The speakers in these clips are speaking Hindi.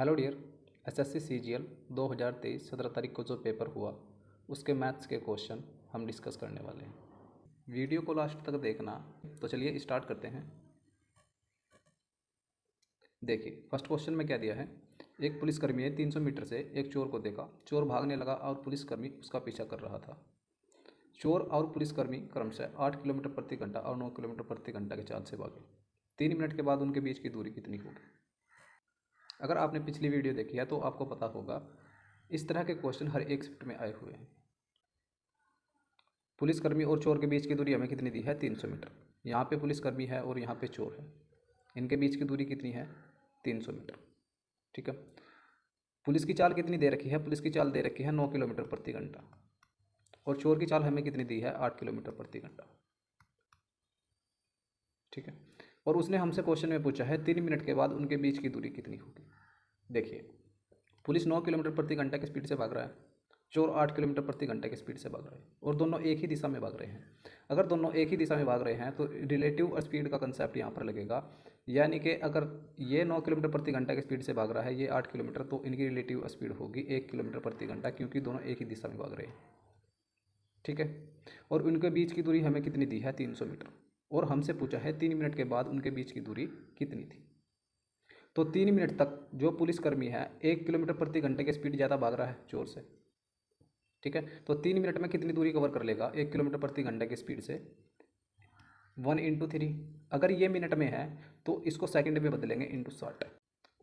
Hello dear. एसएससी सीजीएल 2023 17 तारीख को जो पेपर हुआ उसके मैथ्स के क्वेश्चन हम डिस्कस करने वाले हैं। वीडियो को लास्ट तक देखना। तो चलिए स्टार्ट करते हैं। देखिए फर्स्ट क्वेश्चन में क्या दिया है। एक पुलिसकर्मी ने 300 मीटर से एक चोर को देखा। चोर भागने लगा और पुलिसकर्मी उसका पीछा कर रहा था। चोर और पुलिसकर्मी क्रमशः 8 किलोमीटर प्रति घंटा और 9 किलोमीटर प्रति घंटा की चाल से भागे। 3 मिनट के बाद उनके बीच की दूरी कितनी होगी। अगर आपने पिछली वीडियो देखी है तो आपको पता होगा इस तरह के क्वेश्चन हर एक शिफ्ट में आए हुए हैं। पुलिसकर्मी और चोर के बीच की दूरी हमें कितनी दी है, 300 मीटर। यहाँ पे पुलिसकर्मी है और यहाँ पे चोर है, इनके बीच की दूरी कितनी है, 300 मीटर। ठीक है। पुलिस की चाल कितनी दे रखी है, पुलिस की चाल दे रखी है 9 किलोमीटर प्रति घंटा और चोर की चाल हमें कितनी दी है, 8 किलोमीटर प्रति घंटा। ठीक है। और उसने हमसे क्वेश्चन में पूछा है 3 मिनट के बाद उनके बीच की दूरी कितनी होगी। देखिए पुलिस 9 किलोमीटर प्रति घंटा की स्पीड से भाग रहा है, चोर 8 किलोमीटर प्रति घंटे की स्पीड से भाग रहे हैं और दोनों एक ही दिशा में भाग रहे हैं। अगर दोनों एक ही दिशा में भाग रहे हैं तो रिलेटिव स्पीड का कंसेप्ट यहाँ पर लगेगा। यानी कि अगर ये 9 किलोमीटर प्रति घंटा की स्पीड से भाग रहा है, ये 8 किलोमीटर, तो इनकी रिलेटिव स्पीड होगी 1 किलोमीटर प्रति घंटा, क्योंकि दोनों एक ही दिशा में भाग रहे हैं। ठीक है। और उनके बीच की दूरी हमें कितनी दी है, 300 मीटर। और हमसे पूछा है 3 मिनट के बाद उनके बीच की दूरी कितनी थी। तो 3 मिनट तक जो पुलिसकर्मी है 1 किलोमीटर प्रति घंटे की स्पीड ज़्यादा भाग रहा है चोर से। ठीक है। तो 3 मिनट में कितनी दूरी कवर कर लेगा, 1 किलोमीटर प्रति घंटे की स्पीड से 1 × 3। अगर ये मिनट में है तो इसको सेकंड में बदलेंगे इंटू 60,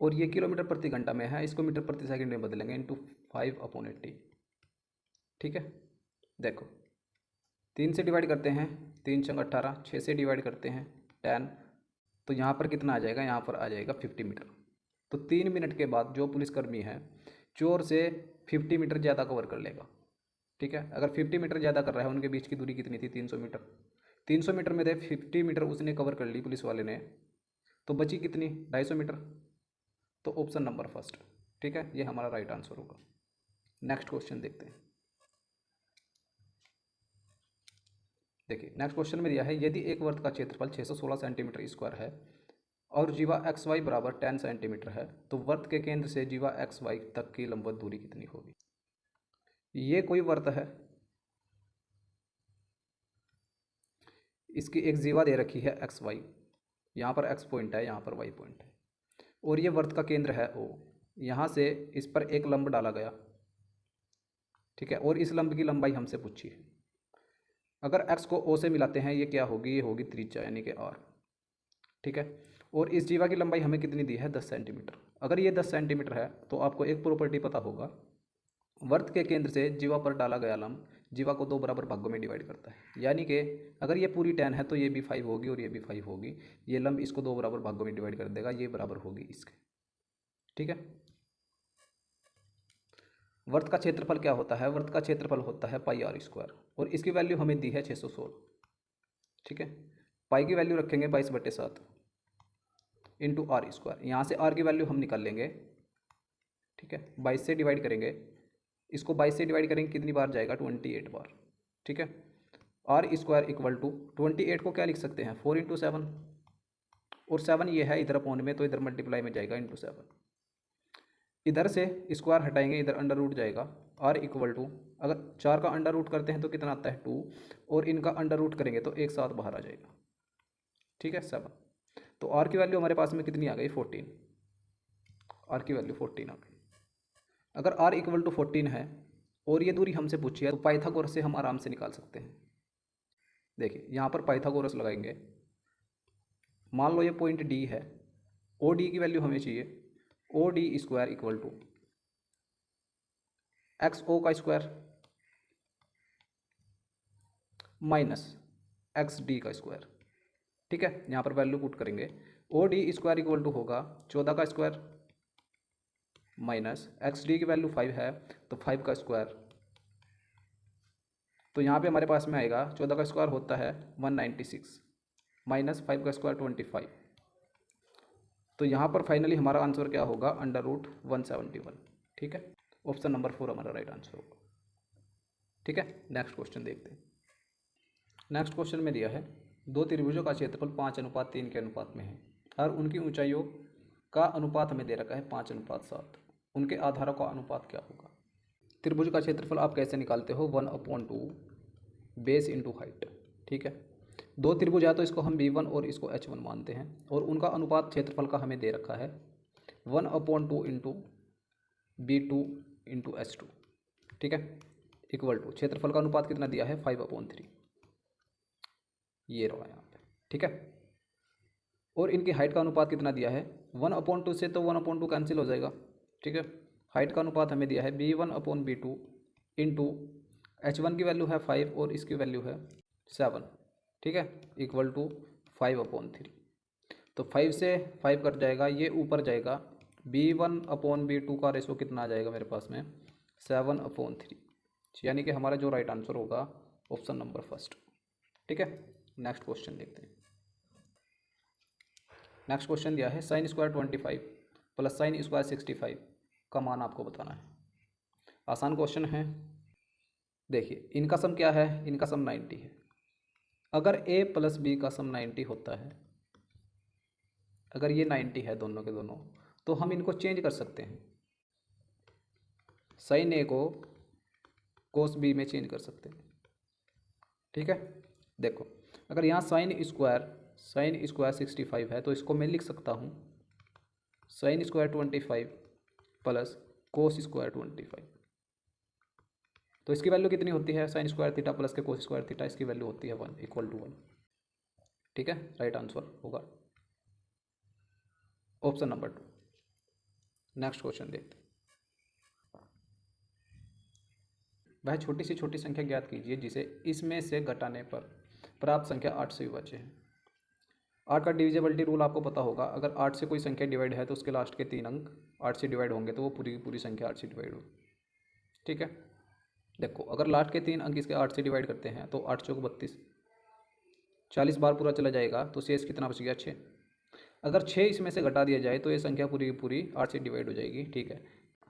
और ये किलोमीटर प्रति घंटा में है, इसको मीटर प्रति सेकंड में बदलेंगे इंटू 5/80। ठीक है। देखो 3 से डिवाइड करते हैं, 3 × 18, 6 से डिवाइड करते हैं 10, तो यहाँ पर कितना आ जाएगा, यहाँ पर आ जाएगा 50 मीटर। तो 3 मिनट के बाद जो पुलिसकर्मी है चोर से 50 मीटर ज़्यादा कवर कर लेगा। ठीक है। अगर 50 मीटर ज़्यादा कर रहा है, उनके बीच की दूरी कितनी थी, 300 मीटर। 300 मीटर में थे 50 मीटर उसने कवर कर ली पुलिस वाले ने, तो बची कितनी, 250 मीटर। तो ऑप्शन नंबर फर्स्ट, ठीक है, ये हमारा राइट आंसर होगा। नेक्स्ट क्वेश्चन देखते हैं। देखिए नेक्स्ट क्वेश्चन में दिया है यदि एक वर्त का क्षेत्रफल 616 सेंटीमीटर स्क्वायर है और जीवा एक्स वाई बराबर 10 सेंटीमीटर है, तो वर्त के केंद्र से जीवा एक्स वाई तक की लंबवत दूरी कितनी होगी। ये कोई वर्त है, इसकी एक जीवा दे रखी है एक्स वाई, यहाँ पर एक्स पॉइंट है, यहाँ पर वाई पॉइंट है, और ये वर्त का केंद्र है ओ। यहाँ से इस पर एक लंब डाला गया। ठीक है। और इस लंब की लंबाई हमसे पूछी है। अगर एक्स को ओ से मिलाते हैं, ये क्या होगी, ये होगी त्रिज्या यानी कि आर। ठीक है। और इस जीवा की लंबाई हमें कितनी दी है, 10 सेंटीमीटर। अगर ये 10 सेंटीमीटर है तो आपको एक प्रॉपर्टी पता होगा, वर्त के केंद्र से जीवा पर डाला गया लंब जीवा को 2 बराबर भागों में डिवाइड करता है। यानी कि अगर ये पूरी 10 है तो ये भी 5 होगी और ये भी 5 होगी। ये लंब इसको 2 बराबर भागों में डिवाइड कर देगा, ये बराबर होगी इसके। ठीक है। वर्त का क्षेत्रफल क्या होता है, वर्त का क्षेत्रफल होता है पाई आर स्क्वायर, और इसकी वैल्यू हमें दी है 616। ठीक है। पाई की वैल्यू रखेंगे 22/7 इंटू आर स्क्वायर। यहाँ से आर की वैल्यू हम निकाल लेंगे। ठीक है। 22 से डिवाइड करेंगे, इसको 22 से डिवाइड करेंगे कितनी बार जाएगा, 28 बार। ठीक है। आर स्क्वायर इक्वल टू 28 को क्या लिख सकते हैं, 4 × 7, और 7 ये है इधर अपॉन में, तो इधर मल्टीप्लाई में जाएगा इंटू 7। इधर से स्क्वायर हटाएंगे, इधर अंडर रूट जाएगा। आर इक्वल टू, अगर 4 का अंडर रूट करते हैं तो कितना आता है, 2, और इनका अंडर रूट करेंगे तो एक साथ बाहर आ जाएगा। ठीक है, 7। तो आर की वैल्यू हमारे पास में कितनी आ गई, 14। आर की वैल्यू 14 आ गई। अगर r इक्वल टू 14 है और ये दूरी हमसे पूछी है, तो पाइथागोरस से हम आराम से निकाल सकते हैं। देखिए यहाँ पर पाइथागोरस लगाएंगे। मान लो ये पॉइंट D है, ओ डी की वैल्यू हमें चाहिए, O D square equal to X O का स्क्वायर माइनस एक्स डी का स्क्वायर। ठीक है। यहाँ पर वैल्यू पुट करेंगे, O D square equal to होगा 14 का स्क्वायर माइनस एक्स डी की वैल्यू 5 है तो 5 का स्क्वायर। तो यहाँ पे हमारे पास में आएगा 14 का स्क्वायर होता है 196 माइनस 5 का स्क्वायर 25। तो यहाँ पर फाइनली हमारा आंसर क्या होगा, √171। ठीक है। ऑप्शन नंबर 4 हमारा राइट आंसर होगा। ठीक है। नेक्स्ट क्वेश्चन देखते हैं। नेक्स्ट क्वेश्चन में दिया है 2 त्रिभुजों का क्षेत्रफल 5:3 के अनुपात में है और उनकी ऊंचाइयों का अनुपात हमें दे रखा है 5:7, उनके आधारों का अनुपात क्या होगा। त्रिभुज का क्षेत्रफल आप कैसे निकालते हो, 1/2 बेस इंटू हाइट। ठीक है, दो त्रिभुज है तो इसको हम B1 और इसको H1 मानते हैं, और उनका अनुपात क्षेत्रफल का हमें दे रखा है 1/2 इंटू B2 इंटू H2। ठीक है, इक्वल टू क्षेत्रफल का अनुपात कितना दिया है 5/3, ये रहा यहाँ पे। ठीक है, और इनकी हाइट का अनुपात कितना दिया है 1/2 से, तो 1/2 कैंसिल हो जाएगा। ठीक है, हाइट का अनुपात हमें दिया है B1/B2 इंटू H1 की वैल्यू है 5 और इसकी वैल्यू है 7। ठीक है, इक्वल टू 5/3। तो 5 से 5 कट जाएगा, ये ऊपर जाएगा, B1/B2 का रेशो कितना आ जाएगा मेरे पास में 7/3, यानी कि हमारा जो राइट आंसर होगा ऑप्शन नंबर फर्स्ट। ठीक है, नेक्स्ट क्वेश्चन देखते हैं। नेक्स्ट क्वेश्चन दिया है sin square 25 plus sin square 65 का मान आपको बताना है। आसान क्वेश्चन है। देखिए, इनका सम क्या है, इनका सम 90 है। अगर a प्लस बी का सम 90 होता है, अगर ये 90 है दोनों के दोनों, तो हम इनको चेंज कर सकते हैं। sin a को cos b में चेंज कर सकते हैं। ठीक है, देखो, अगर यहाँ sin स्क्वायर 65 है, तो इसको मैं लिख सकता हूँ sin square 25 plus cos square 25। तो इसकी वैल्यू कितनी होती है, sin स्क्वायर थीटा प्लस के cos स्क्वायर थीटा, इसकी वैल्यू होती है 1 = 1। ठीक है, राइट आंसर होगा ऑप्शन नंबर 2। नेक्स्ट क्वेश्चन देखते हैं। वह छोटी से छोटी संख्या ज्ञात कीजिए जिसे इसमें से घटाने पर प्राप्त संख्या 8 से विभाज्य है। 8 का डिविजिबिलिटी रूल आपको पता होगा। अगर 8 से कोई संख्या डिवाइड है तो उसके लास्ट के 3 अंक 8 से डिवाइड होंगे, तो वो पूरी की पूरी संख्या 8 से डिवाइड होगी। ठीक है, देखो, अगर लास्ट के 3 अंक इसके 8 से डिवाइड करते हैं तो 8 चौक 32, 40 बार पूरा चला जाएगा, तो शेष कितना बच गया 6। अगर 6 इसमें से घटा दिया जाए तो ये संख्या पूरी की पूरी 8 से डिवाइड हो जाएगी। ठीक है,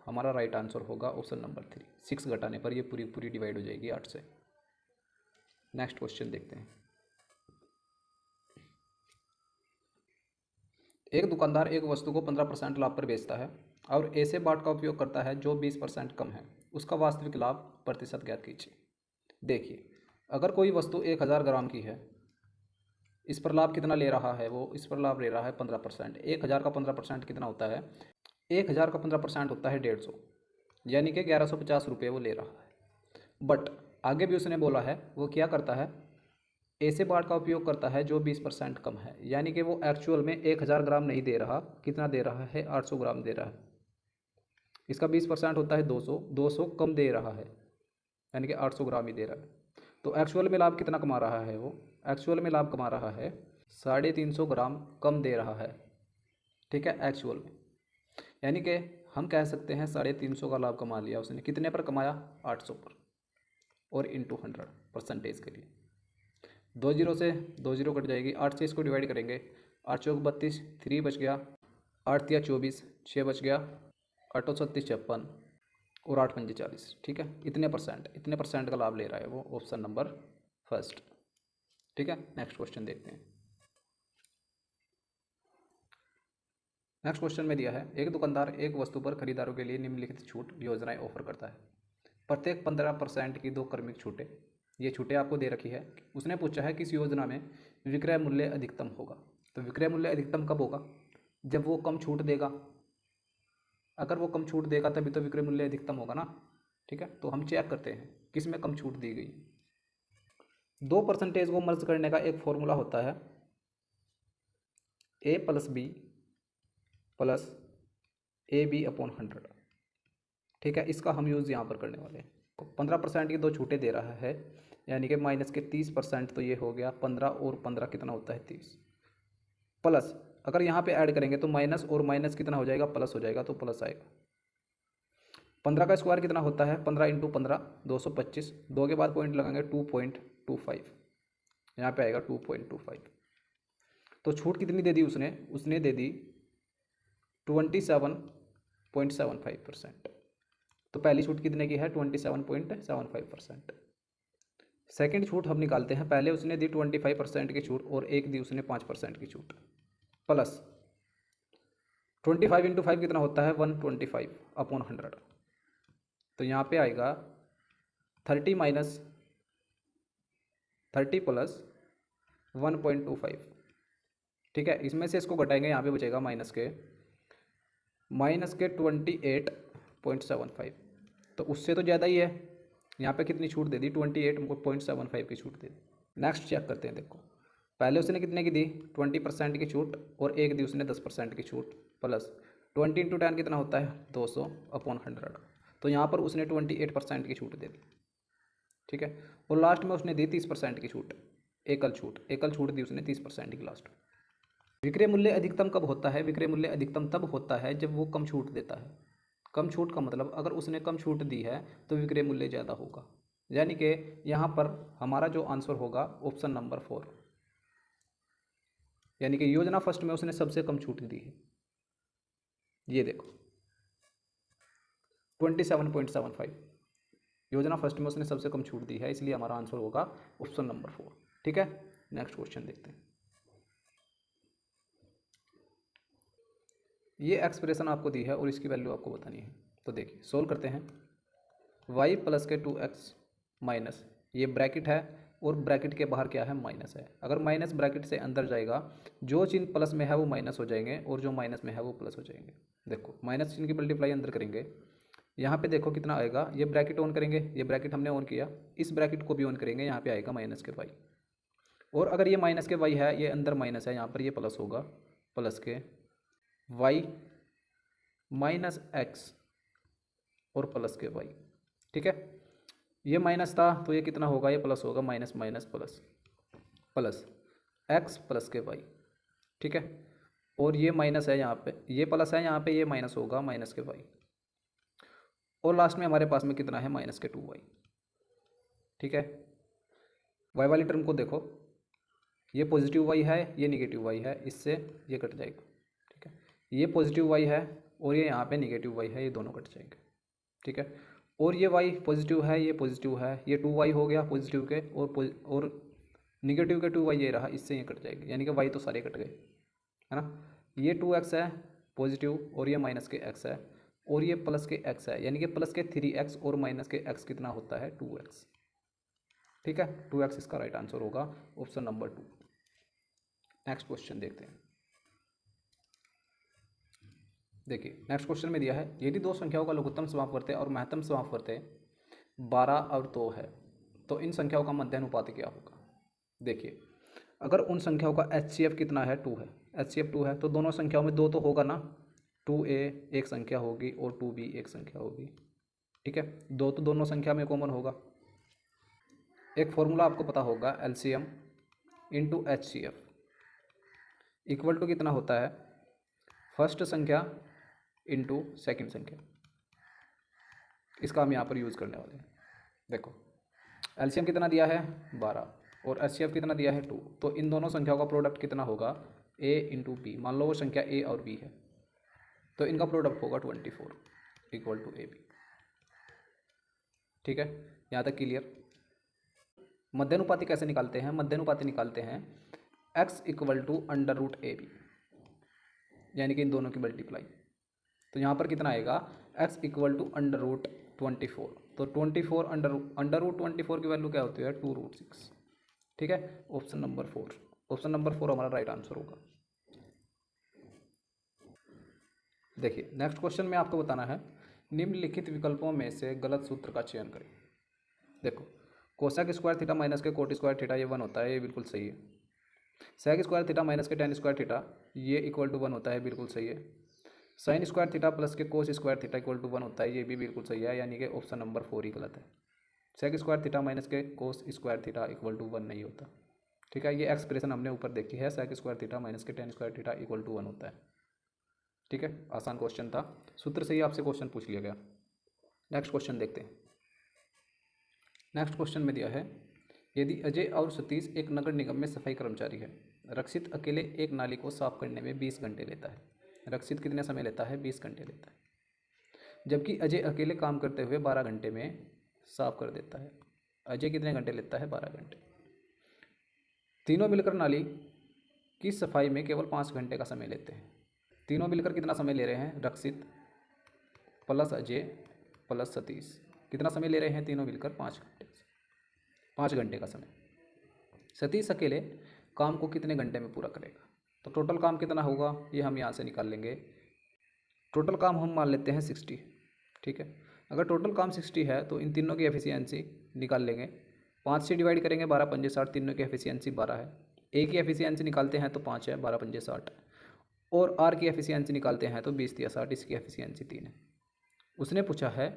हमारा राइट आंसर होगा ऑप्शन नंबर 3। 6 घटाने पर ये पूरी पूरी डिवाइड हो जाएगी 8 से। नेक्स्ट क्वेश्चन देखते हैं। एक दुकानदार एक वस्तु को 15% लाभ पर बेचता है और ऐसे बाट का उपयोग करता है जो 20% कम है। उसका वास्तविक लाभ प्रतिशत ज्ञात कीजिए। देखिए, अगर कोई वस्तु 1000 ग्राम की है, इस पर लाभ कितना ले रहा है, वो इस पर लाभ ले रहा है 15%। 1000 का 15% कितना होता है, 1000 का 15% होता है 150, यानी कि 1150 रुपये वो ले रहा है। बट आगे भी उसने बोला है वो क्या करता है, ऐसे बाट का उपयोग करता है जो 20% कम है, यानी कि वो एक्चुअल में 1000 ग्राम नहीं दे रहा, कितना दे रहा है 800 ग्राम दे रहा है। इसका 20% होता है 200, 200 कम दे रहा है, यानी कि 800 ग्राम ही दे रहा है। तो एक्चुअल में लाभ कितना कमा रहा है, वो एक्चुअल में लाभ कमा रहा है 350 ग्राम कम दे रहा है। ठीक है, एक्चुअल में, यानी कि हम कह सकते हैं 350 का लाभ कमा लिया उसने। कितने पर कमाया, 800 पर, और इंटू 100 परसेंटेज के लिए 2 जीरो से 2 जीरो कट जाएगी। 8 से इसको डिवाइड करेंगे, 8 चौक 32, 3 बच गया, 8 तिया 24, 6 बच गया, 8 36 56 और 8 पंजे 40। ठीक है, इतने परसेंट का लाभ ले रहा है वो, ऑप्शन नंबर फर्स्ट। ठीक है, नेक्स्ट क्वेश्चन देखते हैं। नेक्स्ट क्वेश्चन में दिया है, एक दुकानदार एक वस्तु पर खरीदारों के लिए निम्नलिखित छूट योजनाएं ऑफर करता है। प्रत्येक 15% की 2 क्रमिक छूटें, ये छूटें आपको दे रखी है। उसने पूछा है किस योजना में विक्रय मूल्य अधिकतम होगा। तो विक्रय मूल्य अधिकतम कब होगा, जब वो कम छूट देगा। अगर वो कम छूट देगा तभी तो विक्रय मूल्य अधिकतम होगा ना। ठीक है, तो हम चेक करते हैं किस में कम छूट दी गई। 2% को मर्ज करने का एक फॉर्मूला होता है a plus B plus AB/100। ठीक है, इसका हम यूज़ यहाँ पर करने वाले हैं। 15% की 2 छूटें दे रहा है, यानी कि माइनस के 30%, तो ये हो गया 15 और 15 कितना होता है 30, प्लस अगर यहाँ पे ऐड करेंगे तो माइनस और माइनस कितना हो जाएगा, प्लस हो जाएगा, तो प्लस आएगा। 15 का स्क्वायर कितना होता है, 15 × 15 225, 2 के बाद पॉइंट लगाएंगे 2.25, यहाँ पे आएगा 2.25। तो छूट कितनी दे दी उसने दे दी 27.75%। तो पहली छूट कितने की है, 27.75%। सेकंड छूट हम निकालते हैं। पहले उसने दी 25% की छूट और एक दी उसने 5% की छूट, प्लस 25 इंटू 5 कितना होता है 125 अपॉन 100। तो यहाँ पे आएगा 30 माइनस 30 प्लस 1.25। ठीक है, इसमें से इसको घटाएंगे, यहाँ पे बचेगा माइनस के 28.75। तो उससे तो ज़्यादा ही है। यहाँ पे कितनी छूट दे दी 28.75 की छूट दे दी। नेक्स्ट चेक करते हैं। देखो पहले उसने कितने की दी 20% की छूट और एक दी उसने 10% की छूट प्लस 20 इंटू 10 कितना होता है 200 अपॉन 100। तो यहाँ पर उसने 28% की छूट दे दी। ठीक है, और लास्ट में उसने दी 30% की छूट, एकल छूट दी उसने 30% की लास्ट। विक्रय मूल्य अधिकतम कब होता है? विक्रय मूल्य अधिकतम तब होता है जब वो कम छूट देता है। कम छूट का मतलब अगर उसने कम छूट दी है तो विक्रय मूल्य ज़्यादा होगा। यानी कि यहाँ पर हमारा जो आंसर होगा ऑप्शन नंबर 4, यानी कि योजना फर्स्ट में उसने सबसे कम छूट दी है। ये देखो 27.75 योजना फर्स्ट में उसने सबसे कम छूट दी है, इसलिए हमारा आंसर होगा ऑप्शन नंबर 4। ठीक है, नेक्स्ट क्वेश्चन देखते हैं। ये एक्सप्रेशन आपको दी है और इसकी वैल्यू आपको बतानी है। तो देखिए सोल्व करते हैं। y प्लस के 2x माइनस, ये ब्रैकेट है और ब्रैकेट के बाहर क्या है माइनस है। अगर माइनस ब्रैकेट से अंदर जाएगा, जो चिन्ह प्लस में है वो माइनस हो जाएंगे और जो माइनस में है वो प्लस हो जाएंगे। देखो माइनस चिन्ह की मल्टीप्लाई अंदर करेंगे, यहाँ पे देखो कितना आएगा। ये ब्रैकेट ऑन करेंगे, ये ब्रैकेट हमने ऑन किया, इस ब्रैकेट को भी ऑन करेंगे, यहाँ पे आएगा माइनस के वाई। और अगर ये माइनस के वाई है, ये अंदर माइनस है, यहाँ पर ये प्लस होगा, प्लस के वाई माइनस एक्स और प्लस के वाई। ठीक है, ये माइनस था तो ये कितना होगा, ये प्लस होगा, minus minus plus, plus x plus के वाई। ठीक है, और ये माइनस है यहाँ पे, ये प्लस है यहाँ पे, ये माइनस होगा माइनस के वाई। और लास्ट में हमारे पास में कितना है माइनस के 2y। ठीक है, वाई वाली टर्म को देखो, ये पॉजिटिव वाई है, ये निगेटिव वाई है, इससे ये कट जाएगा। ठीक है, ये पॉजिटिव वाई है और ये यहाँ पे निगेटिव वाई है, ये दोनों कट जाएंगे। ठीक है, और ये वाई पॉजिटिव है, ये पॉजिटिव है, ये 2y हो गया पॉजिटिव के, और निगेटिव के 2y ये रहा, इससे ये कट जाएंगे, यानी कि y तो सारे कट गए, है ना। ये 2x है पॉजिटिव और ये माइनस के x है, और ये प्लस के x है, यानी कि प्लस के 3x और माइनस के x कितना होता है 2x। ठीक है, 2x इसका राइट आंसर होगा ऑप्शन नंबर 2। नेक्स्ट क्वेश्चन देखते हैं। देखिए नेक्स्ट क्वेश्चन में दिया है, यदि दो संख्याओं का लघुत्तम समापवर्ती और महत्तम समापवर्ती 12 और 2 है तो इन संख्याओं का मध्यानुपात क्या होगा। देखिए अगर उन संख्याओं का HCF कितना है 2 है, HCF 2 है, तो दोनों संख्याओं में 2 तो होगा ना, 2a एक संख्या होगी और 2b एक संख्या होगी। ठीक है, 2 तो दोनों संख्या में कॉमन होगा। एक फॉर्मूला आपको पता होगा, LCM into HCF equal to कितना होता है, फर्स्ट संख्या इंटू सेकेंड संख्या। इसका हम यहाँ पर यूज़ करने वाले हैं। देखो LCM कितना दिया है 12 और HCF कितना दिया है 2, तो इन दोनों संख्याओं का प्रोडक्ट कितना होगा a इंटू बी। मान लो वो संख्या a और b है, तो इनका प्रोडक्ट होगा 24 इक्वल टू AB। ठीक है, यहाँ तक क्लियर। मध्यानुपाती कैसे निकालते हैं, मध्यानुपाती निकालते हैं x equal to under root AB, यानी कि इन दोनों की मल्टीप्लाई। तो यहाँ पर कितना आएगा x equal to under root 24, तो 24 अंडर रूट 24 की वैल्यू क्या होती है 2√6। ठीक है, ऑप्शन नंबर 4, ऑप्शन नंबर 4 हमारा राइट आंसर होगा। देखिए नेक्स्ट क्वेश्चन में आपको बताना है, निम्नलिखित विकल्पों में से गलत सूत्र का चयन करें। देखो कोसेक स्क्वायर थीटा माइनस के कोट स्क्वायर थीटा ये 1 होता है, ये बिल्कुल सही है। सेक स्क्वायर थीटा माइनस के टेन स्क्वायर थीटा ये इक्वल टू 1 होता है, बिल्कुल सही है। साइन स्क्वायर थीटा प्लस के cos square theta equal to 1 होता है, ये भी बिल्कुल सही है, यानी कि ऑप्शन नंबर 4 ही गलत है। सेक स्क्वायर थीटा माइनस के cos square theta equal to 1 नहीं होता। ठीक है, ये एक्सप्रेशन हमने ऊपर देखी है, सेक स्क्वायर थीटा माइनस के tan square theta equal to 1 होता है। ठीक है, आसान क्वेश्चन था, सूत्र से ही आपसे क्वेश्चन पूछ लिया गया। नेक्स्ट क्वेश्चन देखते हैं। नेक्स्ट क्वेश्चन में दिया है, यदि अजय और सतीश एक नगर निगम में सफाई कर्मचारी है, रक्षित अकेले एक नाली को साफ करने में 20 घंटे लेता है। रक्षित कितने समय लेता है 20 घंटे लेता है, जबकि अजय अकेले काम करते हुए 12 घंटे में साफ कर देता है। अजय कितने घंटे लेता है 12 घंटे। तीनों मिलकर नाली की सफाई में केवल 5 घंटे का समय लेते हैं। तीनों मिलकर कितना समय ले रहे हैं? रक्षित प्लस अजय प्लस सतीश कितना समय ले रहे हैं तीनों मिलकर? 5 घंटे का समय। सतीश अकेले काम को कितने घंटे में पूरा करेगा? तो टोटल काम कितना होगा ये हम यहाँ से निकाल लेंगे। टोटल काम हम मान लेते हैं 60, ठीक है। अगर टोटल काम 60 है तो इन तीनों की एफिशिएंसी निकाल लेंगे। 5 से डिवाइड करेंगे, 12 पंजे 60, तीनों की एफिशिएंसी 12 है। ए की एफिशिएंसी निकालते हैं तो 5 है, 12 पंजे 60, और आर की एफिशिएंसी निकालते हैं तो 20 या 60, इसकी एफिशिएंसी 3 है। उसने पूछा है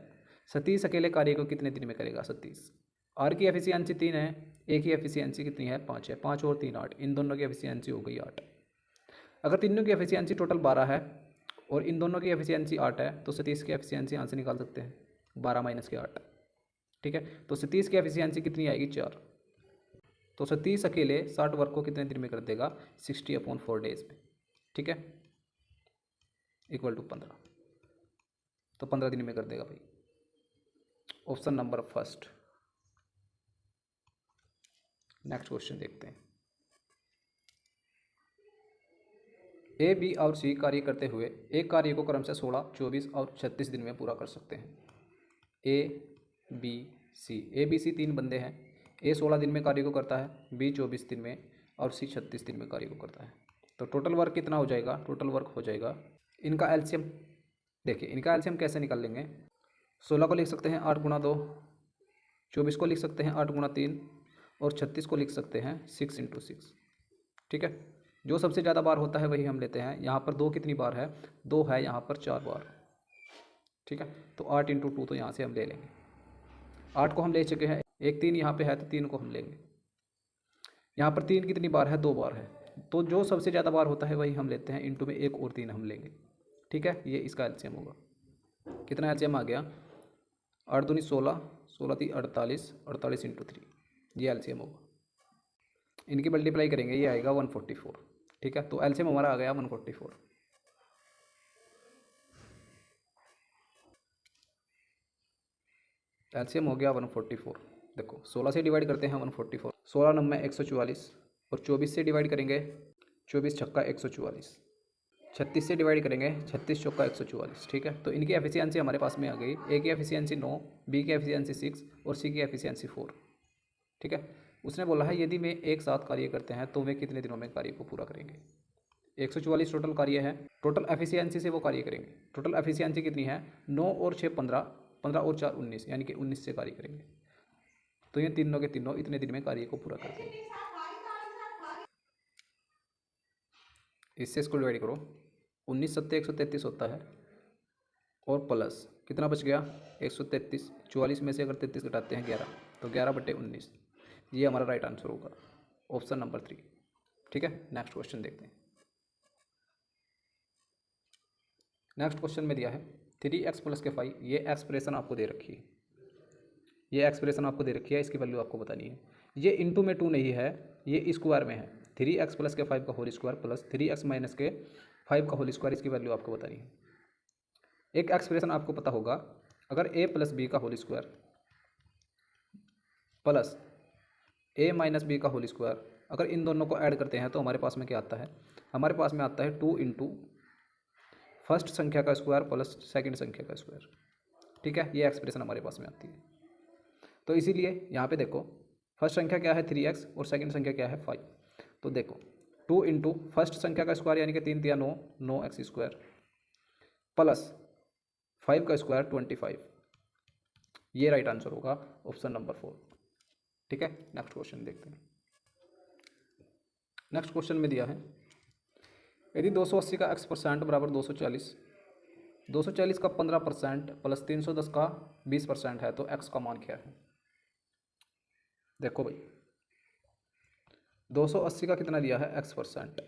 सतीश अकेले कार्य को कितने दिन में करेगा? सतीश, आर की एफिशिएंसी 3 है, ए की एफिशिएंसी कितनी है? 5 है, 5 और 3 8, इन दोनों की एफिशिएंसी हो गई 8। अगर तीनों की एफिशिएंसी टोटल 12 है और इन दोनों की एफिशिएंसी 8 है तो सतीश की एफिशिएंसी यहाँ से निकाल सकते हैं 12 माइनस के 8, ठीक है। तो सतीश की एफिशिएंसी कितनी आएगी? 4। तो सतीश अकेले 60 वर्क को कितने दिन में कर देगा? 60/4 डेज में, ठीक है, इक्वल टू 15। तो 15 दिन में कर देगा भाई। Option number first. Next question देखते हैं। ए, बी और सी कार्य करते हुए एक कार्य को क्रम से 16, 24 और 36 दिन में पूरा कर सकते हैं। A B C, A B C 3 बंदे हैं। ए 16 दिन में कार्य को करता है, बी 24 दिन में और सी 36 दिन में कार्य को करता है। तो टोटल वर्क कितना हो जाएगा? टोटल वर्क हो जाएगा, इनका एलसीएम देखिए, इनका एलसीएम कैसे निकाल लेंगे? 16 को लिख सकते हैं 8 गुणा 2, 24 को लिख सकते हैं 8 गुणा 3 और 36 को लिख सकते हैं 6 × 6, ठीक है। जो सबसे ज़्यादा बार होता है वही हम लेते हैं। यहाँ पर 2 कितनी बार है? 2 है, यहाँ पर 4 बार, ठीक है। तो 8 × 2 तो यहाँ से हम ले लेंगे। 8 को हम ले चुके हैं, एक 3 यहाँ पे है तो 3 को हम लेंगे। यहाँ पर 3 कितनी बार है? 2 बार है। तो जो सबसे ज़्यादा बार होता है वही हम लेते हैं, इंटू में 1 और 3 हम लेंगे, ठीक है। ये इसका एलसीएम होगा। कितना एलसीएम आ गया? 8 दूनी 16, 16 × 48, 48 × 3, ये एलसीएम होगा। इनकी मल्टीप्लाई करेंगे, ये आएगा 144, ठीक है। तो एलसीएम हमारा आ गया 144। एलसीएम हो गया 144। देखो 16 से डिवाइड करते हैं 144, 16 9 में 144 और 24 से डिवाइड करेंगे, 24 छक्का 144, 36 से डिवाइड करेंगे, 36 चौका 144, ठीक है। तो इनकी एफिशिएंसी हमारे पास में आ गई। ए की एफिशिएंसी 9, बी की एफिशिएंसी 6 और सी की एफिशिएंसी 4, ठीक है। उसने बोला है यदि वे एक साथ कार्य करते हैं तो वे कितने दिनों में कार्य को पूरा करेंगे? 144 टोटल कार्य है, टोटल एफिशिएंसी से वो कार्य करेंगे। टोटल एफिशिएंसी कितनी है? 9 और 6 15, 15 और 4 19, यानी कि 19 से कार्य करेंगे। तो ये तीनों के तीनों इतने दिन में कार्य को पूरा कर देंगे। इससे इसको डिवाइड करो, 19 सत्ते 133 होता है और प्लस कितना बच गया? 133। 44 में से अगर 33 घटाते हैं 11, तो 11/19, ये हमारा राइट आंसर होगा, ऑप्शन नंबर 3, ठीक है। नेक्स्ट क्वेश्चन देखते हैं। नेक्स्ट क्वेश्चन में दिया है 3x + के 5, ये एक्सप्रेशन आपको दे रखी है, ये एक्सप्रेशन आपको दे रखी है, इसकी वैल्यू आपको बतानी है। ये इंटू में 2 नहीं है, ये स्क्वायर में है। 3x + के 5 का होल स्क्वायर प्लस 3x - के 5 का होल स्क्वायर, इसकी वैल्यू आपको बतानी है। एक एक्सप्रेशन आपको पता होगा, अगर a + b का whole square plus a - b का होल स्क्वायर, अगर इन दोनों को ऐड करते हैं तो हमारे पास में क्या आता है? हमारे पास में आता है 2 × फर्स्ट संख्या का स्क्वायर प्लस सेकंड संख्या का स्क्वायर, ठीक है। ये एक्सप्रेशन हमारे पास में आती है। तो इसीलिए यहाँ पे देखो, फर्स्ट संख्या क्या है? 3x और सेकंड संख्या क्या है? 5। तो देखो 2 × फर्स्ट संख्या का स्क्वायर यानी कि 3 × 3 9, 9x² प्लस 5 का स्क्वायर 25, ये राइट आंसर होगा, ऑप्शन नंबर 4, ठीक है। नेक्स्ट क्वेश्चन देखते हैं। नेक्स्ट क्वेश्चन में दिया है यदि 280 का x% बराबर 240, 240 का 15% प्लस 310 का 20% है तो x का मान क्या है? देखो भाई 280 का कितना दिया है? x%,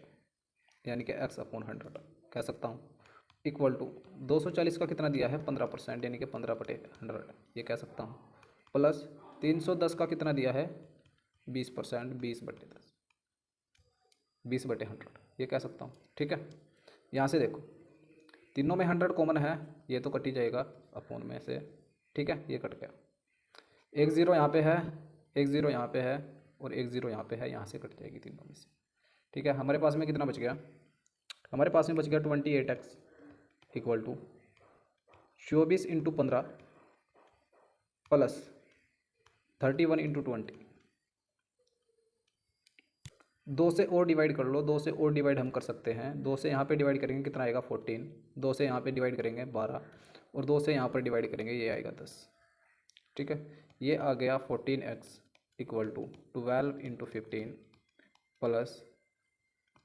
यानी कि x/100 कह सकता हूँ, इक्वल टू 240 का कितना दिया है? 15%, यानी कि 15/100 ये कह सकता हूँ, प्लस 310 का कितना दिया है? 20%, 20/10, 20/100 ये कह सकता हूँ, ठीक है। यहाँ से देखो तीनों में 100 कॉमन है, ये तो कट ही जाएगा अपॉन में से, ठीक है, ये कट गया। 1 0 यहाँ पे है, 1 0 यहाँ पे है और 1 0 यहाँ पे है, यहाँ से कट जाएगी तीनों में से, ठीक है। हमारे पास में कितना बच गया? हमारे पास में बच गया 28x इक्वल टू 24 × 15 प्लस 31 × 20। 2 से और डिवाइड कर लो, 2 से और डिवाइड हम कर सकते हैं। 2 से यहाँ पे डिवाइड करेंगे कितना आएगा 14, 2 से यहाँ पे डिवाइड करेंगे 12 और 2 से यहाँ पर डिवाइड करेंगे ये आएगा 10। ठीक है, ये आ गया 14x इक्वल टू 12 × 15 प्लस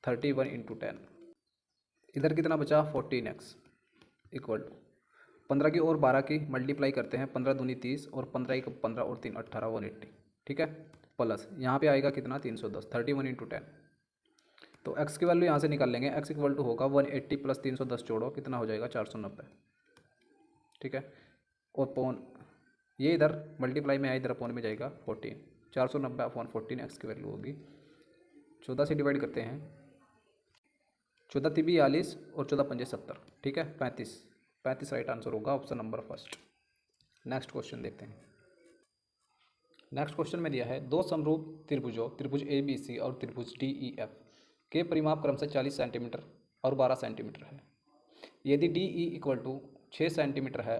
31 × 10। इधर कितना बचा 14x इक्वल टू 15 की और 12 की मल्टीप्लाई करते हैं, 15 दूनी 30 और 15 एक 15 और 3 18 180। ठीक है, प्लस यहाँ पे आएगा कितना 310 31 × 10। तो x की वैल्यू यहाँ से निकाल लेंगे, x इक्वल टू होगा 180 प्लस 310 जोड़ो कितना हो जाएगा 490। ठीक है, और पौन ये इधर मल्टीप्लाई में है, इधर अपॉन में जाएगा 14, 490 अपॉन 14 एक्स की वैल्यू होगी। 14 से डिवाइड करते हैं, 14 × 42 और 14 × 5 70। ठीक है, 35 राइट आंसर होगा, option number first. Next question देखते हैं। नेक्स्ट क्वेश्चन में दिया है दो समरूप त्रिभुजों त्रिभुज ABC और त्रिभुज DEF के परिमाप क्रमशः 40 सेंटीमीटर और 12 सेंटीमीटर है। यदि DE इक्वल टू 6 सेंटीमीटर है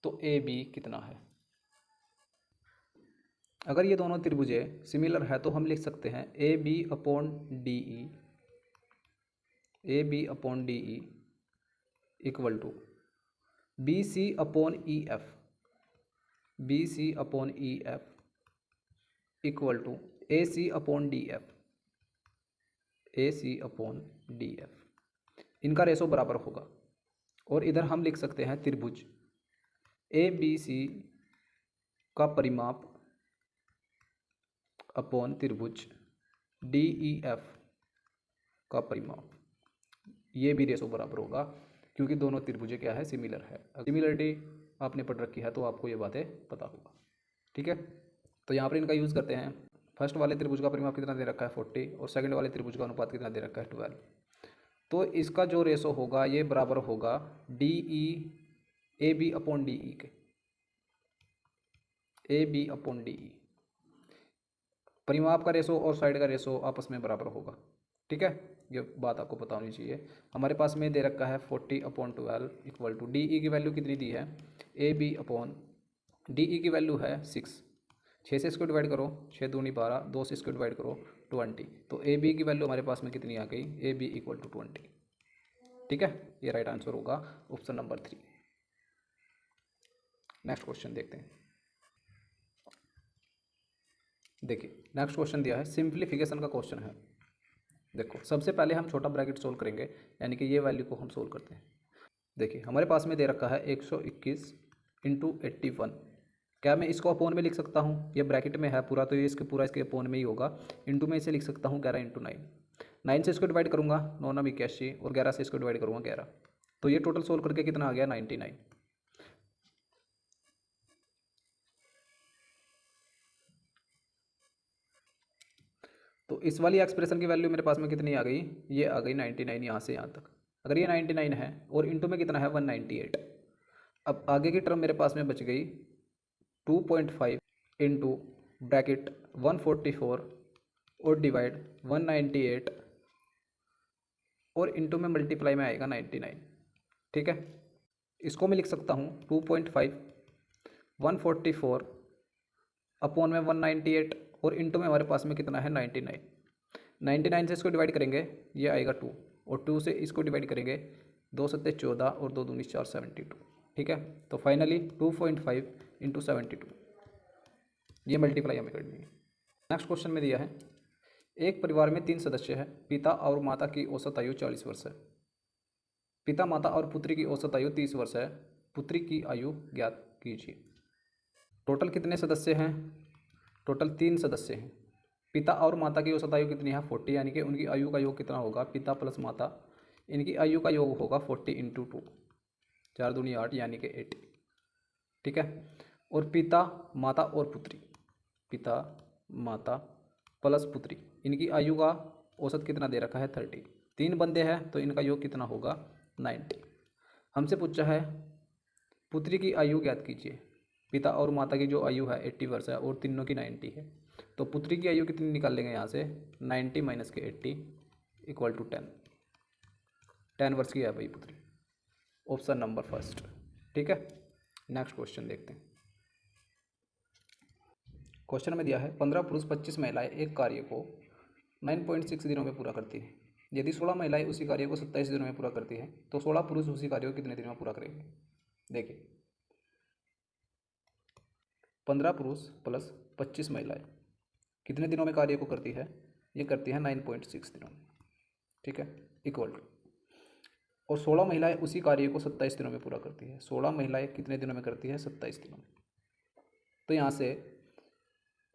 तो AB कितना है। अगर ये दोनों त्रिभुजें सिमिलर है तो हम लिख सकते हैं AB upon DE equal to BC upon EF equal to AC upon DF। इनका रेशो बराबर होगा और इधर हम लिख सकते हैं त्रिभुज ABC का परिमाप अपॉन त्रिभुज DEF का परिमाप, ये भी रेशो बराबर होगा क्योंकि दोनों त्रिभुजें क्या है सिमिलर है। सिमिलरिटी आपने पढ़ रखी है तो आपको ये बातें पता होगा। ठीक है, तो यहाँ पर इनका यूज़ करते हैं। फर्स्ट वाले त्रिभुज का परिमाप कितना दे रखा है 40 और सेकंड वाले त्रिभुज का अनुपात कितना दे रखा है 12। तो इसका जो रेशो होगा ये बराबर होगा AB अपॉन DE के, AB अपॉन DE। परिमाप का रेशो और साइड का रेशो आपस में बराबर होगा। ठीक है, ये बात आपको पता होनी चाहिए। हमारे पास में दे रखा है 40 अपॉन 12 इक्वल टू DE की वैल्यू कितनी दी है, AB अपॉन DE की वैल्यू है 6। 6 से इसको डिवाइड करो, 6 दूनी 12, 2 से इसको डिवाइड करो 20। तो AB की वैल्यू हमारे पास में कितनी आ गई, AB इक्वल टू 20। ठीक है, ये राइट आंसर होगा ऑप्शन नंबर 3। नेक्स्ट क्वेश्चन देखते हैं। देखिए नेक्स्ट क्वेश्चन दिया है सिंप्लीफिकेशन का क्वेश्चन है। देखो सबसे पहले हम छोटा ब्रैकेट सोल्व करेंगे, यानी कि ये वैल्यू को हम सोल्व करते हैं। देखिए हमारे पास में दे रखा है 121 × 81। क्या मैं इसको अपोन में लिख सकता हूँ, ये ब्रैकेट में है पूरा तो ये इसके पूरा इसके अपोन में ही होगा। इंटू में इसे लिख सकता हूँ 11 × 9। 9 से इसको डिवाइड करूँगा 9 9 81 और 11 से इसको डिवाइड करूँगा 11। तो ये टोटल सोल्व करके कितना आ गया 99। तो इस वाली एक्सप्रेशन की वैल्यू मेरे पास में कितनी आ गई, ये आ गई 99 यहाँ से यहाँ तक। अगर ये 99 है और इंटू में कितना है 198। अब आगे की टर्म मेरे पास में बच गई 2.5 इंटू ब्रैकेट 144 और डिवाइड 198 और इंटू में मल्टीप्लाई में आएगा 99। ठीक है, इसको मैं लिख सकता हूँ 2.5 144 अपॉन में 198 और इंटू में हमारे पास में कितना है 99। 99 से इसको डिवाइड करेंगे ये आएगा 2 और 2 से इसको डिवाइड करेंगे 2 सत्ते 14 और 2 दूनी 4 72। ठीक है, तो फाइनली 2.5 इंटू 72 ये मल्टीप्लाई हमें करनी है। नेक्स्ट क्वेश्चन में दिया है एक परिवार में 3 सदस्य हैं, पिता और माता की औसत आयु 40 वर्ष है। पिता माता और पुत्री की औसत आयु 30 वर्ष है, पुत्री की आयु ज्ञात कीजिए। टोटल कितने सदस्य हैं, टोटल 3 सदस्य हैं। पिता और माता की औसत आयु कितनी है 40, यानी कि उनकी आयु का योग कितना होगा, पिता प्लस माता इनकी आयु का योग होगा 40 × 2 4 दूनी 8 यानी कि 80। ठीक है, और पिता माता और पुत्री, पिता माता प्लस पुत्री इनकी आयु का औसत कितना दे रखा है 30। 3 बंदे हैं तो इनका योग कितना होगा 90। हमसे पूछा है पुत्री की आयु ज्ञात कीजिए। पिता और माता की जो आयु है 80 वर्ष है और तीनों की 90 है, तो पुत्री की आयु कितनी निकाल लेंगे यहाँ से 90 माइनस के 80 इक्वल टू 10। 10 वर्ष की है भाई पुत्री। Option number first. ठीक है, नेक्स्ट क्वेश्चन देखते हैं। क्वेश्चन में दिया है 15 पुरुष 25 महिलाएं एक कार्य को 9.6 दिनों में पूरा करती है। यदि 16 महिलाएं उसी कार्य को 27 दिनों में पूरा करती हैं तो 16 पुरुष उसी कार्य को कितने दिनों में पूरा करेंगे। देखिए 15 पुरुष प्लस 25 महिलाएं कितने दिनों में कार्य को करती है, ये करती है 9.6 दिनों में। ठीक है, इक्वल टू, और 16 महिलाएं उसी कार्य को 27 दिनों में पूरा करती है। 16 महिलाएं कितने दिनों में करती है, 27 दिनों में। तो यहाँ से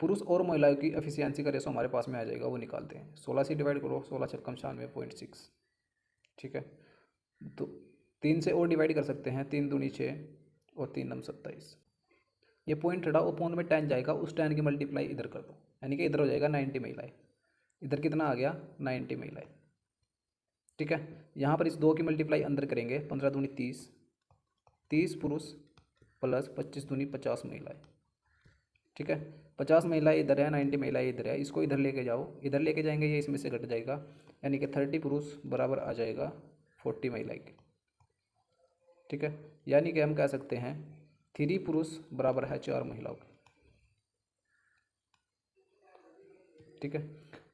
पुरुष और महिलाओं की एफिशिएंसी का रेशो हमारे पास में आ जाएगा, वो निकालते हैं। 16 से डिवाइड करो, 16 छक्कम 96.6। ठीक है, तो 3 से और डिवाइड कर सकते हैं, 3 दूनी 6 और 3 नम 27। ये पॉइंट हटा और पॉइंट में 10 जाएगा, उस 10 की मल्टीप्लाई इधर कर दो, यानी कि इधर हो जाएगा 90 महिलाएं। इधर कितना आ गया, 90 महिलाएं। ठीक है, यहाँ पर इस 2 की मल्टीप्लाई अंदर करेंगे, 15 दूनी 30, 30 पुरुष प्लस 25 दूनी 50 महिलाएं। ठीक है, 50 महिलाएं इधर है, 90 महिलाएं इधर है, इसको इधर लेके जाओ, इधर लेके जाएंगे ये इसमें से घट जाएगा, यानी कि 30 पुरुष बराबर आ जाएगा 40 महिलाएं के। ठीक है, यानी कि हम कह सकते हैं 3 पुरुष बराबर है 4 महिलाओं के। ठीक है,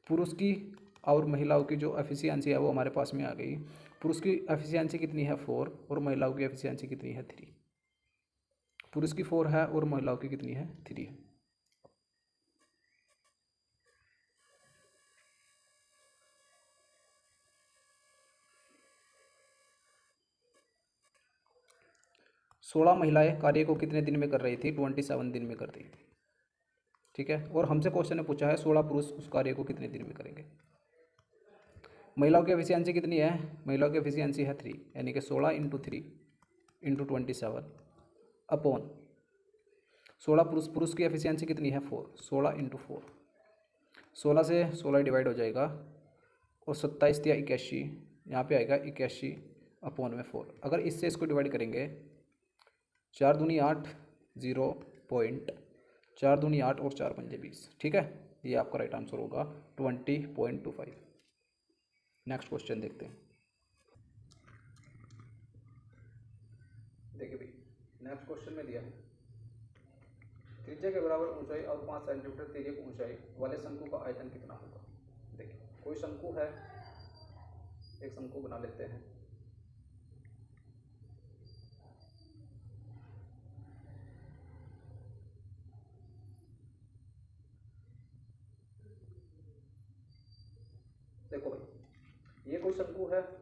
पुरुष की और महिलाओं की जो एफिशिएंसी है वो हमारे पास में आ गई। पुरुष की एफिशिएंसी कितनी है 4 और महिलाओं की एफिशिएंसी कितनी है 3। पुरुष की 4 है और महिलाओं की कितनी है 3 है। सोलह महिलाएं कार्य को कितने दिन में कर रही थी, 27 दिन में कर रही थी। ठीक है, और हमसे क्वेश्चन ने पूछा है 16 पुरुष उस कार्य को कितने दिन में करेंगे। महिलाओं की एफिशिएंसी कितनी है, महिलाओं की एफिशिएंसी है 3, यानी कि 16 × 3 × 27 अपॉन 16 पुरुष, पुरुष की एफिशिएंसी कितनी है 4, 16 × 4, 16 से 16 डिवाइड हो जाएगा और 27 या 81, यहाँ पे आएगा 81 अपॉन में 4। अगर इससे इसको डिवाइड करेंगे, 4 दूनी 8, 0.4 दूनी 8 और 4 पंजे 20। ठीक है, ये आपका राइट आंसर होगा 20.25। नेक्स्ट क्वेश्चन देखते हैं। देखिए भाई, नेक्स्ट क्वेश्चन में दिया है त्रिज्या के बराबर ऊंचाई और 5 सेंटीमीटर तिर्यक ऊंचाई वाले शंकु का आयतन कितना होगा। देखिए कोई शंकु है, एक शंकु बना लेते हैं। देखो भाई, ये कोई शंकु है,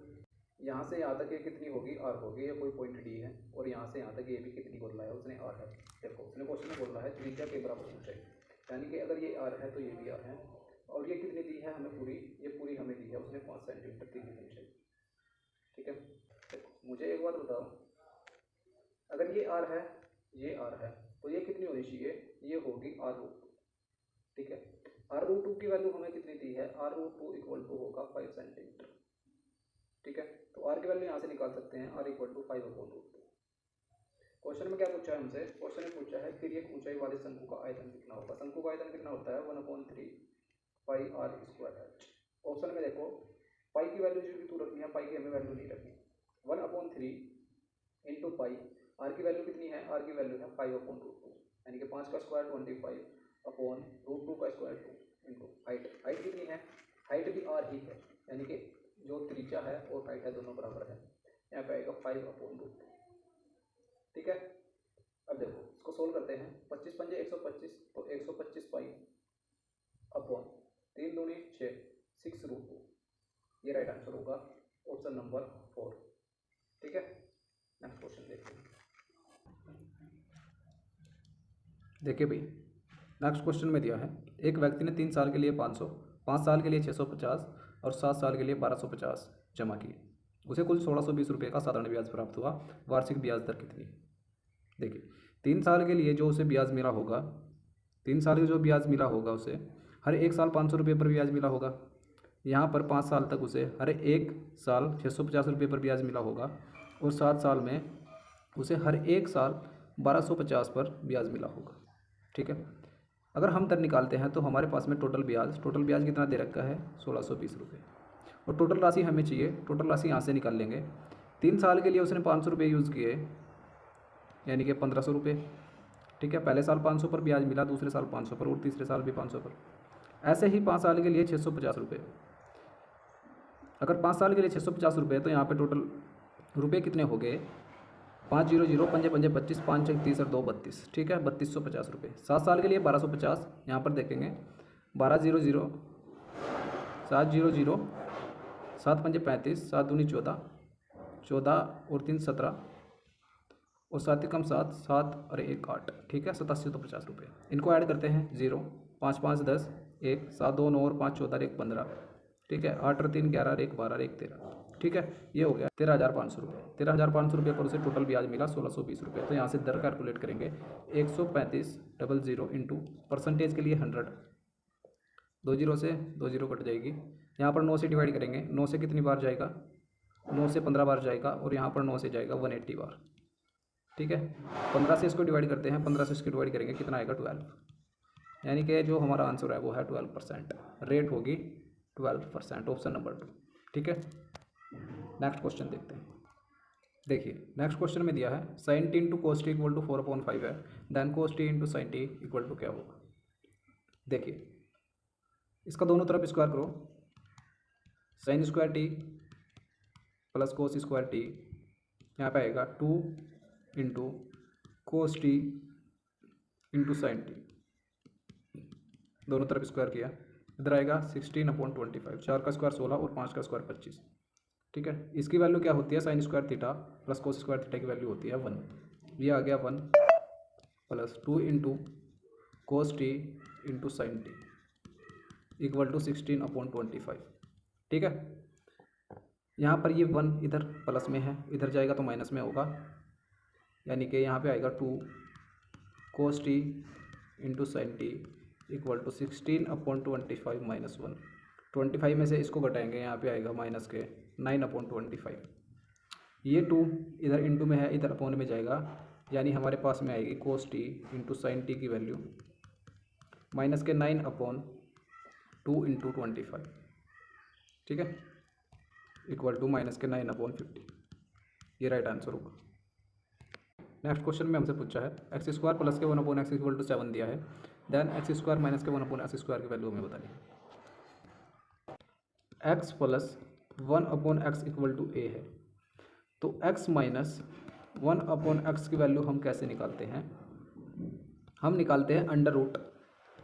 यहाँ से यहाँ तक ये कितनी होगी, आर होगी, ये कोई पॉइंट डी है, और यहाँ से यहाँ तक ये भी कितनी बोल रहा है उसने, आर है। देखो उसने क्वेश्चन में बोल रहा है त्रिज्या के बराबर ऊंचाई, यानी कि अगर ये आर है तो ये भी आर है, और ये कितनी दी है हमें पूरी, ये पूरी हमें दी है उसने 5 सेंटीमीटर तिर्यक ऊंचाई। ठीक है, देखो मुझे एक बात बताओ, अगर ये आर है, ये आर है, तो ये कितनी होनी चाहिए, ये होगी R√2। ठीक है, R√2 की वैल्यू हमें कितनी दी है, R√2 = होगा 5 सेंटीमीटर। ठीक है, तो R की वैल्यू यहाँ से निकाल सकते हैं, R = 5/√2। क्वेश्चन में क्या पूछा है हमसे, क्वेश्चन में पूछा है तिर्यक ऊंचाई वाले शंकु का आयतन कितना होगा। शंकु का आयतन कितना होता है, 1/3 πr²h। ऑप्शन में देखो पाई की वैल्यू जो तू रखनी है, पाई की हमें वैल्यू नहीं रखनी। 1/3 × पाई, आर की वैल्यू कितनी है, आर की वैल्यू है 5/√2, यानी कि 5 का स्क्वायर 25 अपॉन √2 का स्क्वायर 2 इंटू हाइट। हाइट कितनी है, हाइट भी आर ही है, यानी कि जो त्रिज्या है और हाइट है दोनों बराबर है, यहाँ पे आएगा 5/√2। ठीक है, अब देखो इसको सोल्व करते हैं। 25 पंजे 125, तो 125 पाई अपॉन 3 दूनी 6, 6√2, ये राइट आंसर होगा ऑप्शन नंबर 4। ठीक है, नेक्स्ट क्वेश्चन देखते हैं। देखिए भाई, नेक्स्ट क्वेश्चन में दिया है एक व्यक्ति ने 3 साल के लिए 500, 5 साल के लिए 650 और 7 साल के लिए 1250 जमा किए। उसे कुल 1620 रुपये का साधारण ब्याज प्राप्त हुआ। वार्षिक ब्याज दर कितनी है। देखिए 3 साल के लिए जो उसे ब्याज मिला होगा, 3 साल के जो ब्याज मिला होगा उसे हर एक साल 500 रुपये पर ब्याज मिला होगा। यहाँ पर 5 साल तक उसे हर एक साल 650 रुपये पर ब्याज मिला होगा, और 7 साल में उसे हर एक साल 1250 पर ब्याज मिला होगा। ठीक है, अगर हम दर निकालते हैं तो हमारे पास में टोटल ब्याज कितना दे रखा है, 1620 रुपये। और टोटल राशि हमें चाहिए, टोटल राशि यहाँ से निकाल लेंगे। 3 साल के लिए उसने 500 रुपये यूज़ किए, यानी कि 1500 रुपये, ठीक है। पहले साल 500 पर ब्याज मिला, दूसरे साल 500 पर और तीसरे साल भी 500 पर। ऐसे ही 5 साल के लिए 650 रुपये। अगर 5 साल के लिए 650 रुपये, तो यहाँ पे टोटल रुपये कितने हो गए? 500, पंजे पंजे 25, 5 6 30 और 2 32, ठीक है, 3250 रुपये। 7 साल के लिए 1250, यहाँ पर देखेंगे 1200, 700, 7 पंजे 35, 7 दूनी 14, 14 और 3 17 और 7 कम 7, 7 और 1 8, ठीक है, 8750 रुपये। इनको ऐड करते हैं, 0 5 5 10 1 7 2 9 और 5 14 1 15, ठीक है, 8 और 3 11 और 1 12 1 13, ठीक है। ये हो गया 13,500 रुपये। 13,500 रुपये पर उसे टोटल ब्याज मिला 1620 रुपये। तो यहाँ से दर कैलकुलेट करेंगे, 135,000 इंटू परसेंटेज के लिए 100, 2 जीरो से 2 जीरो कट जाएगी। यहाँ पर 9 से डिवाइड करेंगे, 9 से कितनी बार जाएगा? 9 से 15 बार जाएगा, और यहाँ पर 9 से जाएगा 180 बार, ठीक है। 15 से इसको डिवाइड करते हैं, 15 से इसको डिवाइड करेंगे, कितना आएगा? 12, यानी कि जो हमारा आंसर है वो है 12%। रेट होगी 12%, ऑप्शन नंबर 2, ठीक है। नेक्स्ट क्वेश्चन देखते हैं। देखिए नेक्स्ट क्वेश्चन में दिया है sin t into cos t equal to 4/5 है, then cos T into sign T equal to क्या होगा? देखिए इसका दोनों तरफ स्क्वायर करो, sin square t plus cos square t, यहाँ पे आएगा 2 into cos T into sign t, दोनों तरफ स्क्वायर किया, इधर आएगा 16/25, 4 का स्क्वायर 16 और 5 का स्क्वायर 25, ठीक है। इसकी वैल्यू क्या होती है? Sin square theta plus cos square theta की वैल्यू होती है 1। ये आ गया 1 plus 2 into cos T into sign T equal to 16/25, ठीक है। यहाँ पर ये 1 इधर प्लस में है, इधर जाएगा तो माइनस में होगा, यानी कि यहाँ पे आएगा 2 cos T into sign T equal to 16/25 minus 1। 25 में से इसको घटाएंगे, यहाँ पे आएगा माइनस के 9/25। ये 2 इधर इंटू में है, इधर अपॉन में जाएगा, यानी हमारे पास में आएगी cos t into sign T की वैल्यू माइनस के 9/2 इंटू 25, ठीक है, इक्वल टू माइनस के 9/50। ये राइट आंसर होगा। नेक्स्ट क्वेश्चन में हमसे पूछा है एक्स स्क्वायर प्लस के 1/x इक्वल टू 7 दिया है, देन एक्स स्क्वायर माइनस के 1/x स्क्वायर की वैल्यू हमें बतानी है। x plus 1/x equal to a है, तो x माइनस 1/x की वैल्यू हम कैसे निकालते हैं? हम निकालते हैं अंडर रूट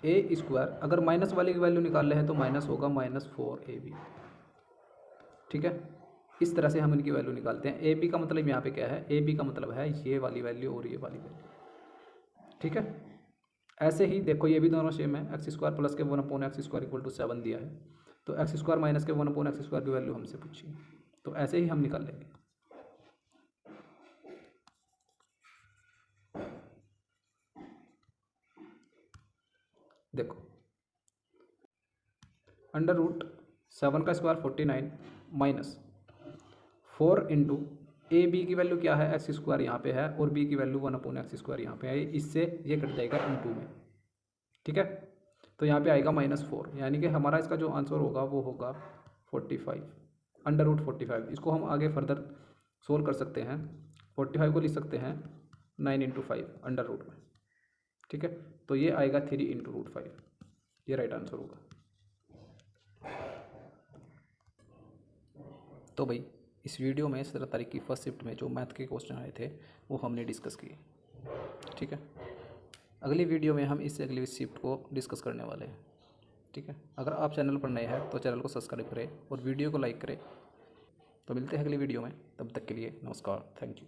a स्क्वायर। अगर माइनस वाली की वैल्यू निकाल रहे हैं तो माइनस होगा -4ab, ठीक है। इस तरह से हम इनकी वैल्यू निकालते हैं। ए बी का मतलब यहाँ पे क्या है? ए बी का मतलब है ये वाली वैल्यू और ये वाली वैल्यू, ठीक है। ऐसे ही देखो ये भी दोनों सेम है, एक्स स्क्वायर प्लस के 1/x स्क्वायर इक्वल टू 7 दिया है, तो एक्स स्क्वायर माइनस के 1/x स्क्वायर की वैल्यू हमसे पूछी है, तो ऐसे ही हम निकाल लेंगे। देखो अंडर रूट 7 का square 49 minus 4 into A B की वैल्यू क्या है? एक्स स्क्वायर यहाँ पे है और बी की वैल्यू 1/x स्क्वायर यहाँ पे है, इससे ये कट जाएगा इंटू में, ठीक है। तो यहाँ पे आएगा -4, यानी कि हमारा इसका जो आंसर होगा वो होगा 45 अंडर रूट 45। इसको हम आगे फर्दर सोल्व कर सकते हैं, 45 को लिख सकते हैं 9 इंटू 5 अंडर रूट में, ठीक है। तो ये आएगा 3 इंटू रूट 5, ये राइट आंसर होगा। तो भाई इस वीडियो में 17 तारीख की फर्स्ट शिफ्ट में जो मैथ के क्वेश्चन आए थे वो हमने डिस्कस किए, ठीक है। अगली वीडियो में हम इससे अगली शिफ्ट को डिस्कस करने वाले हैं, ठीक है। अगर आप चैनल पर नए हैं तो चैनल को सब्सक्राइब करें और वीडियो को लाइक करें। तो मिलते हैं अगली वीडियो में, तब तक के लिए नमस्कार, थैंक यू।